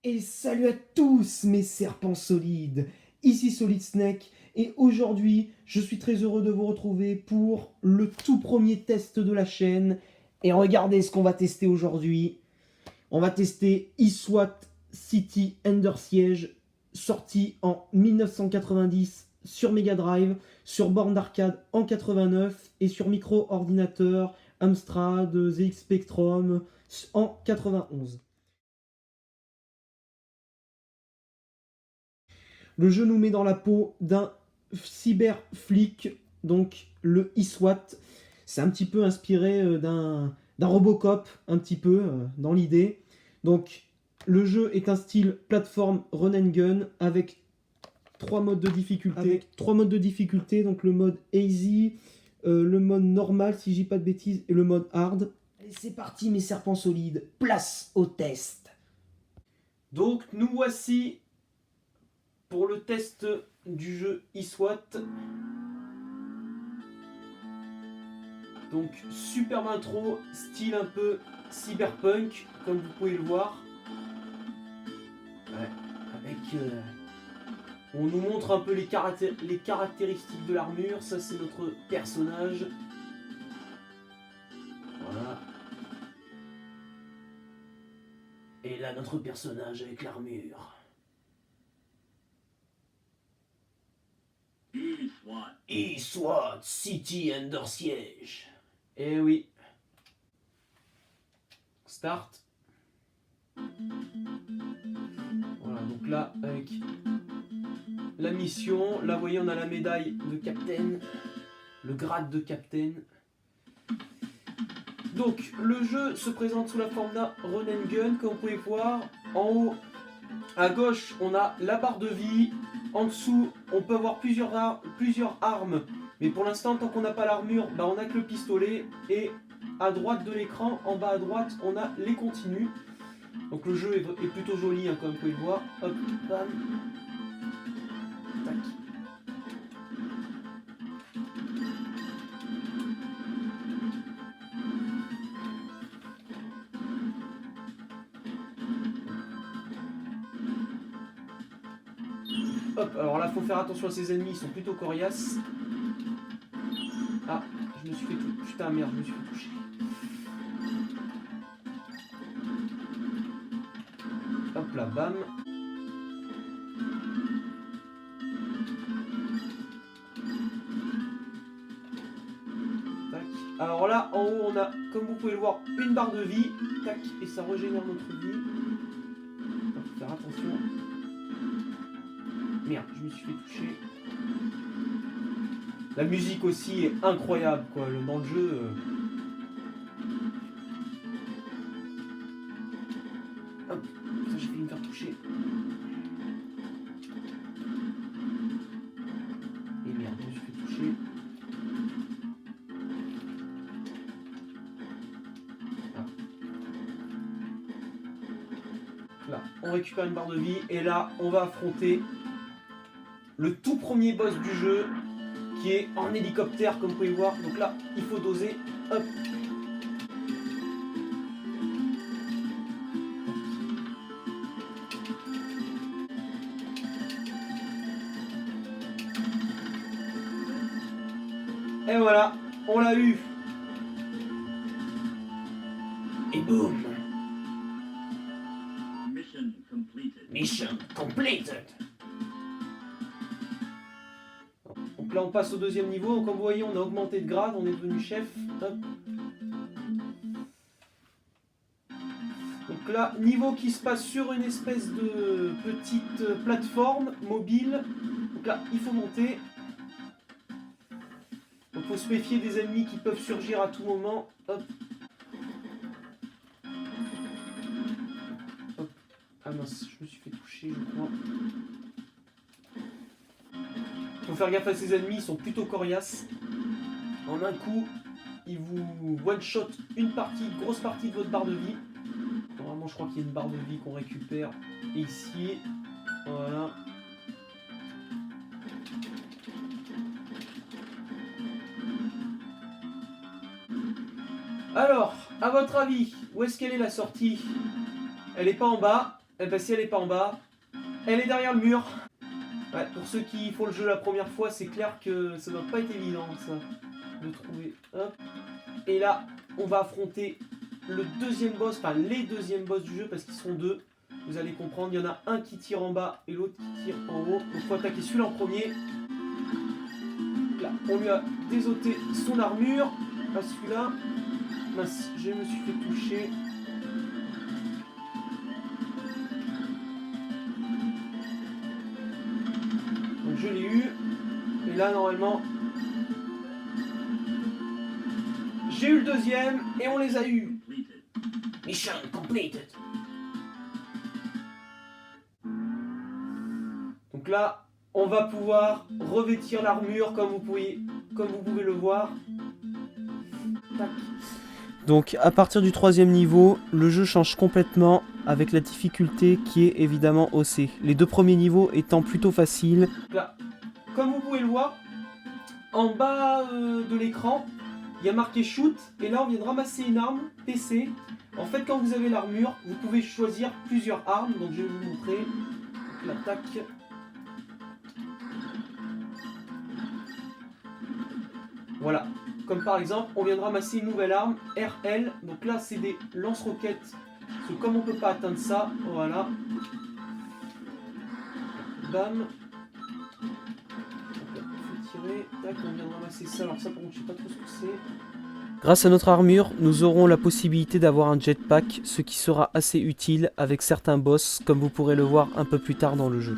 Et salut à tous mes serpents solides, ici Solid Snake et aujourd'hui je suis très heureux de vous retrouver pour le tout premier test de la chaîne. Et regardez ce qu'on va tester aujourd'hui. On va tester eSWAT City Under Siege, sorti en 1990 sur Mega Drive, sur borne d'arcade en 89 et sur micro-ordinateur Amstrad ZX Spectrum en 91. Le jeu nous met dans la peau d'un cyberflic, donc le eSWAT. C'est un petit peu inspiré d'un Robocop, un petit peu dans l'idée. Donc le jeu est un style plateforme run and gun avec trois modes de difficulté. Donc le mode easy, le mode normal si je dis pas de bêtises et le mode hard. Allez, c'est parti mes serpents solides, place au test. Donc nous voici pour le test du jeu eSWAT. Donc superbe intro, style un peu cyberpunk, comme vous pouvez le voir. Ouais, avec on nous montre un peu les caractéristiques de l'armure. Ça c'est notre personnage. Voilà. Et là notre personnage avec l'armure. eSWAT City Under Siege. Eh oui. Start. Voilà, donc là, avec la mission, là vous voyez on a la médaille de Captain, le grade de Captain. Donc le jeu se présente sous la forme d'un run and gun, comme vous pouvez voir. En haut, à gauche, on a la barre de vie. En dessous, on peut avoir plusieurs armes. Mais pour l'instant, tant qu'on n'a pas l'armure, bah, on n'a que le pistolet. Et à droite de l'écran, en bas à droite, on a les continues. Donc le jeu est plutôt joli, hein, comme vous pouvez le voir. Hop, bam. Tac. Hop, alors là, faut faire attention à ses ennemis, ils sont plutôt coriaces. Ah, je me suis fait tout... Putain, merde, je me suis fait toucher. Hop là, bam. Tac. Alors là, en haut, on a, comme vous pouvez le voir, une barre de vie. Tac, et ça régénère notre vie. Faut faire attention. Merde, je me suis fait toucher. La musique aussi est incroyable, quoi, dans le jeu. Hop, ça j'ai failli me faire toucher. Et merde, je me suis fait toucher. Ah. Là, on récupère une barre de vie et là, on va affronter le tout premier boss du jeu qui est en hélicoptère, comme vous pouvez voir. Donc là, il faut doser. Hop. Et voilà, on l'a eu. Et boum. Mission completed. Donc là on passe au deuxième niveau. Donc, comme vous voyez, on a augmenté de grade, on est devenu chef. Hop. Donc là, niveau qui se passe sur une espèce de petite plateforme mobile. Donc là, il faut monter. Donc il faut se méfier des ennemis qui peuvent surgir à tout moment. Hop. Hop. Ah mince, je me suis fait toucher, je crois. Faut faire gaffe à ces ennemis, ils sont plutôt coriaces. En un coup, ils vous one-shot une grosse partie de votre barre de vie. Normalement, je crois qu'il y a une barre de vie qu'on récupère ici. Voilà. Alors, à votre avis, où est-ce qu'elle est la sortie? Elle n'est pas en bas. Eh ben, si elle est pas en bas, elle est derrière le mur. Ouais, pour ceux qui font le jeu la première fois, c'est clair que ça doit pas être évident, ça, de trouver. Hop. Et là, on va affronter le deuxième boss, enfin les deuxièmes boss du jeu, parce qu'ils sont deux. Vous allez comprendre, il y en a un qui tire en bas et l'autre qui tire en haut. Donc il faut attaquer celui-là en premier. Là, on lui a désoté son armure. À celui-là. Mince, je me suis fait toucher. Donc je l'ai eu. Et là, normalement, j'ai eu le deuxième et on les a eu. Mission completed. Donc là, on va pouvoir revêtir l'armure comme vous pouvez le voir. Tac. Donc à partir du troisième niveau, le jeu change complètement avec la difficulté qui est évidemment haussée. Les deux premiers niveaux étant plutôt faciles. Là, comme vous pouvez le voir, en bas de l'écran, il y a marqué shoot et là on vient de ramasser une arme PC. En fait, quand vous avez l'armure, vous pouvez choisir plusieurs armes. Donc je vais vous montrer. L'attaque. Voilà. Comme par exemple, on vient de ramasser une nouvelle arme, RL. Donc là, c'est des lance-roquettes. Parce que comme on peut pas atteindre ça, voilà. Bam. Il faut tirer. Tac, on vient de ramasser ça. Alors ça, par contre, je sais pas trop ce que c'est. Grâce à notre armure, nous aurons la possibilité d'avoir un jetpack, ce qui sera assez utile avec certains boss, comme vous pourrez le voir un peu plus tard dans le jeu.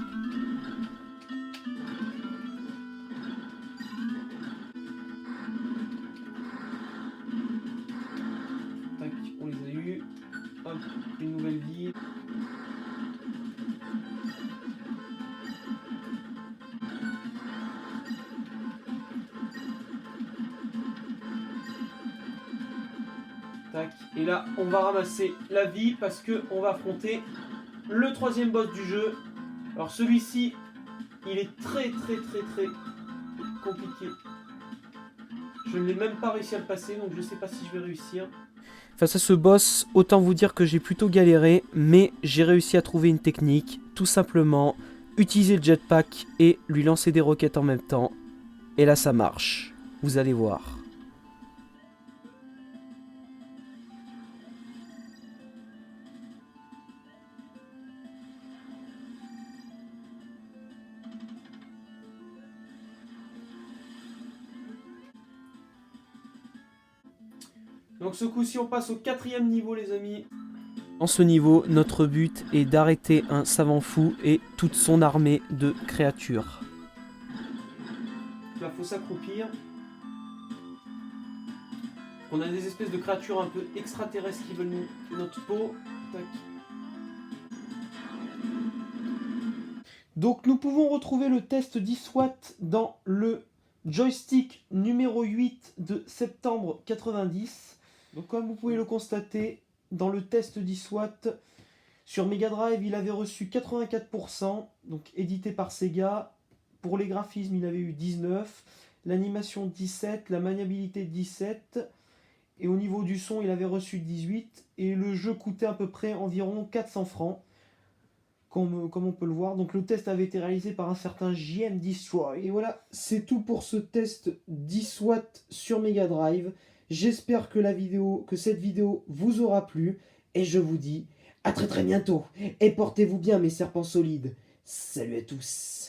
Tac, on les a eu. Hop, une nouvelle vie. Tac. Et là, on va ramasser la vie parce que on va affronter le troisième boss du jeu. Alors celui-ci, il est très compliqué. Je ne l'ai même pas réussi à le passer, donc je ne sais pas si je vais réussir. Face à ce boss, autant vous dire que j'ai plutôt galéré, mais j'ai réussi à trouver une technique, tout simplement utiliser le jetpack et lui lancer des roquettes en même temps. Et là ça marche, vous allez voir. Donc ce coup-ci on passe au quatrième niveau les amis. Dans ce niveau, notre but est d'arrêter un savant fou et toute son armée de créatures. Là faut s'accroupir. On a des espèces de créatures un peu extraterrestres qui veulent notre peau. Tac. Donc nous pouvons retrouver le test d'ISWAT dans le joystick numéro 8 de septembre 90. Donc comme vous pouvez le constater, dans le test d'ISWAT, sur Mega Drive, il avait reçu 84%, donc édité par Sega. Pour les graphismes, il avait eu 19, l'animation 17, la maniabilité 17, et au niveau du son, il avait reçu 18, et le jeu coûtait à peu près environ 400 francs. Comme on peut le voir. Donc le test avait été réalisé par un certain JM Destroy. Et voilà, c'est tout pour ce test d'ISWAT sur Mega Drive. J'espère que cette vidéo vous aura plu. Et je vous dis à très bientôt. Et portez-vous bien mes serpents solides. Salut à tous.